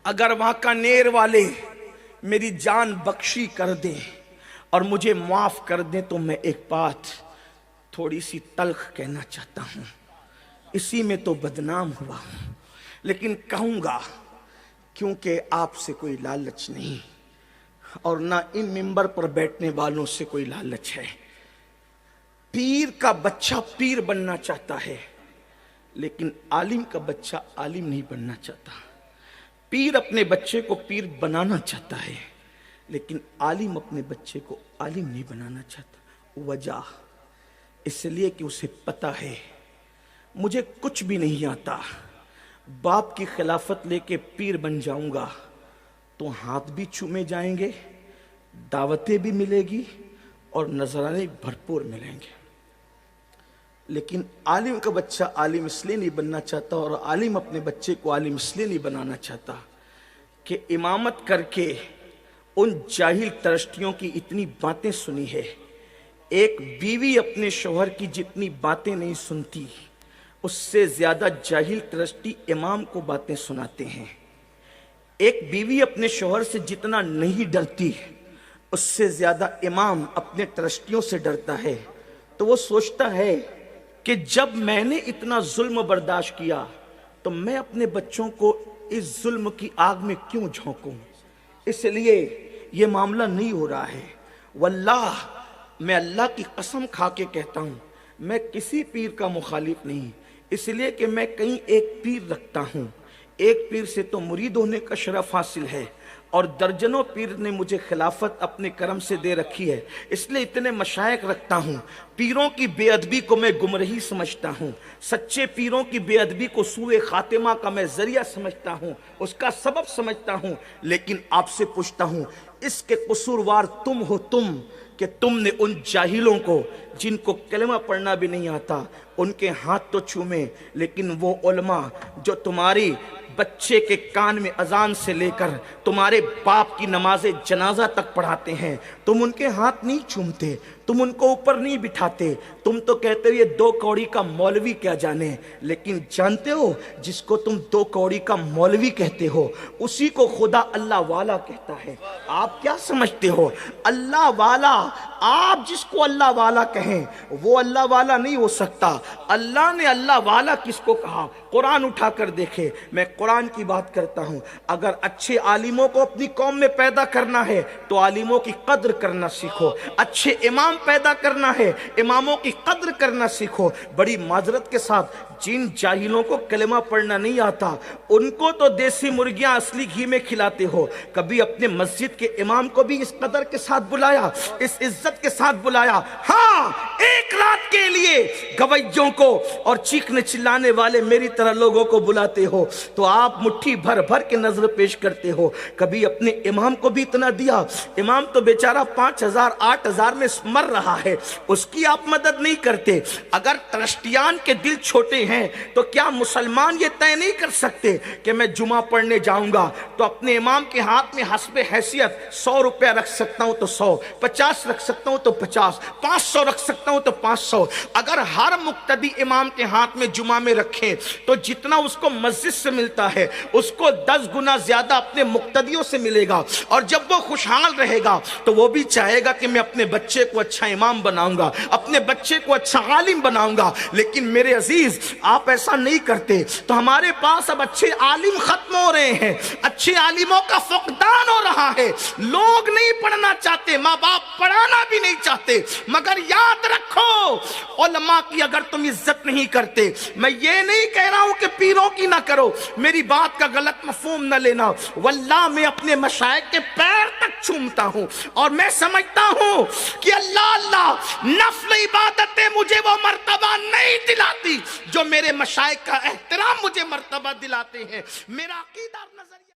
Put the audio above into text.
اگر واکانیر والے میری جان بخشی کر دیں اور مجھے معاف کر دیں تو میں ایک بات تھوڑی سی تلخ کہنا چاہتا ہوں، اسی میں تو بدنام ہوا ہوں، لیکن کہوں گا کیونکہ آپ سے کوئی لالچ نہیں اور نہ ان ممبر پر بیٹھنے والوں سے کوئی لالچ ہے۔ پیر کا بچہ پیر بننا چاہتا ہے لیکن عالم کا بچہ عالم نہیں بننا چاہتا۔ پیر اپنے بچے کو پیر بنانا چاہتا ہے لیکن عالم اپنے بچے کو عالم نہیں بنانا چاہتا۔ وجہ اس لیے کہ اسے پتا ہے مجھے کچھ بھی نہیں آتا، باپ کی خلافت لے کے پیر بن جاؤں گا تو ہاتھ بھی چومے جائیں گے، دعوتیں بھی ملے گی اور نذرانے بھرپور ملیں گے۔ لیکن عالم کا بچہ عالم اس لیے نہیں بننا چاہتا اور عالم اپنے بچے کو عالم اس لیے نہیں بنانا چاہتا کہ امامت کر کے ان جاہل ترشٹیوں کی اتنی باتیں سنی ہے۔ ایک بیوی اپنے شوہر کی جتنی باتیں نہیں سنتی اس سے زیادہ جاہل ترشٹی امام کو باتیں سناتے ہیں۔ ایک بیوی اپنے شوہر سے جتنا نہیں ڈرتی اس سے زیادہ امام اپنے ترشٹیوں سے ڈرتا ہے، تو وہ سوچتا ہے کہ جب میں نے اتنا ظلم برداشت کیا تو میں اپنے بچوں کو اس ظلم کی آگ میں کیوں جھونکوں، اس لیے یہ معاملہ نہیں ہو رہا ہے۔ واللہ میں اللہ کی قسم کھا کے کہتا ہوں میں کسی پیر کا مخالف نہیں، اس لیے کہ میں کہیں ایک پیر رکھتا ہوں، ایک پیر سے تو مرید ہونے کا شرف حاصل ہے اور درجنوں پیر نے مجھے خلافت اپنے کرم سے دے رکھی ہے، اس لیے اتنے مشائخ رکھتا ہوں۔ پیروں کی بے ادبی کو میں گمراہی سمجھتا ہوں، سچے پیروں کی بے ادبی کو سوء خاتمہ کا میں ذریعہ سمجھتا ہوں، اس کا سبب سمجھتا ہوں۔ لیکن آپ سے پوچھتا ہوں اس کے قصوروار تم ہو، تم کہ تم نے ان جاہلوں کو جن کو کلمہ پڑھنا بھی نہیں آتا ان کے ہاتھ تو چومے، لیکن وہ علماء جو تمہاری بچے کے کان میں اذان سے لے کر تمہارے باپ کی نماز جنازہ تک پڑھاتے ہیں تم ان کے ہاتھ نہیں چومتے، تم ان کو اوپر نہیں بٹھاتے، تم تو کہتے ہو یہ 2 کوڑی کا مولوی کیا جانے، لیکن جانتے ہو جس کو تم 2 کوڑی کا مولوی کہتے ہو اسی کو خدا اللہ والا کہتا ہے۔ آپ کیا سمجھتے ہو اللہ والا، آپ جس کو اللہ والا کہیں وہ اللہ والا نہیں ہو سکتا۔ اللہ نے اللہ والا کس کو کہا؟ قرآن اٹھا کر دیکھے، میں قرآن کی بات کرتا ہوں۔ اگر اچھے عالموں کو اپنی قوم میں پیدا کرنا ہے تو عالموں کی قدر کرنا سیکھو، اچھے امام پیدا کرنا ہے اماموں کی قدر کرنا سیکھو۔ بڑی معذرت کے ساتھ جن جاہلوں کو کلمہ پڑھنا نہیں آتا ان کو تو دیسی مرغیاں اصلی گھی میں کھلاتے ہو، کبھی اپنے مسجد کے امام کو بھی اس قدر کے ساتھ بلایا، اس عزت کے ساتھ بلایا؟ ہاں، ایک رات کے لیے گویوں کو اور چیخنے چلانے والے میری طرح لوگوں کو بلاتے ہو تو آپ مٹھی بھر بھر کے نظر پیش کرتے ہو، کبھی اپنے امام کو بھی اتنا دیا؟ امام تو بیچارہ 5000 8000 میں مر رہا ہے، اس کی آپ مدد نہیں کرتے۔ اگر ترشتیان کے دل چھوٹے ہیں تو کیا مسلمان یہ طے نہیں کر سکتے کہ میں جمعہ پڑھنے جاؤں گا تو اپنے امام کے ہاتھ میں حسب حیثیت 100 روپے رکھ سکتا ہوں تو 100، 50 رکھ سکتا ہوں تو 50، 500 رکھ سکتا ہوں تو 500۔ اگر ہر مقتدی امام کے ہاتھ میں جمعہ میں رکھیں تو جتنا اس کو مسجد سے ملتا ہے اس کو 10 گنا زیادہ اپنے مقتدیوں سے ملے گا، اور جب وہ خوشحال رہے گا تو وہ بھی چاہے گا کہ میں اپنے بچے کو اچھا امام بناؤں گا، اپنے بچے کو اچھا عالم بناؤں گا۔ لیکن میرے عزیز آپ ایسا نہیں کرتے تو ہمارے پاس اب اچھے عالم ختم ہو رہے ہیں، اچھے عالموں کا فقدان ہو رہا ہے، لوگ نہیں پڑھنا چاہتے، ماں باپ پڑھانا بھی نہیں چاہتے۔ مگر یاد رکھو علماء کی اگر تم عزت نہیں کرتے، میں یہ نہیں کہہ رہا ہوں کہ پیروں کی نہ کرو، میری بات کا غلط مفہوم نہ لینا، واللہ میں اپنے مشائخ کے پیر تک چومتا ہوں اور میں سمجھتا ہوں کہ اللہ نفل عبادتیں مجھے وہ مرتبہ نہیں دلاتی جو میرے مشائخ کا احترام مجھے مرتبہ دلاتے ہیں۔ میرا عقیدہ نظریہ